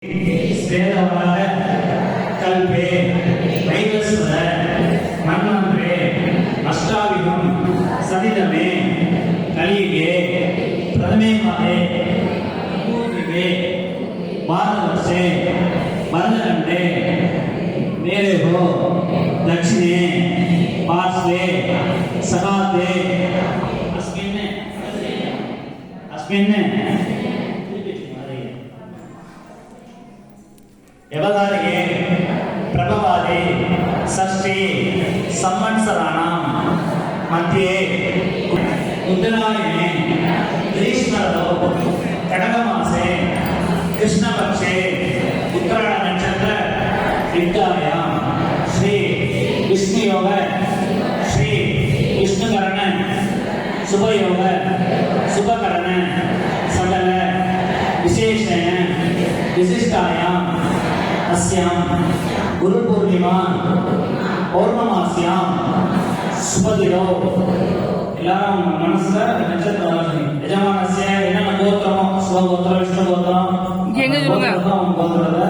வேதவாத கல்பே வைவஸ்வத மன்வந்திரே அஷ்டாவிகம் சதிதமே கலியுगे प्रथमे माहे पूर्विगे भारतवर्षे भरतखंडे मेरे हो दक्षिणे पार्श्वे सगाते अस्मिन् व्यवहारिके प्रभवादि षष्ठी संवत्सराणां मध्ये उत्तरायणे ग्रीष्मऋतौ कडगमासे कृष्णपक्षे उत्तरायण नक्षत्र विद्यायां श्री विष्णुयोग श्री विष्णुकरण शुभयोग शुभकरण सकल विशेषेण विशिष्टायां अस्यां गुरुपूर्णिमा पौर्णमास्यां शुभदिनौ எல்லாரும் மனசுல நட்சத்திர ஆலோசனை எஜமானஸ்ய என்ன கோத்திரம் சிவகோத்திரம் விஷ்ணு கோத்திரம் எங்க சொல்லுங்க கோத்திரத்தை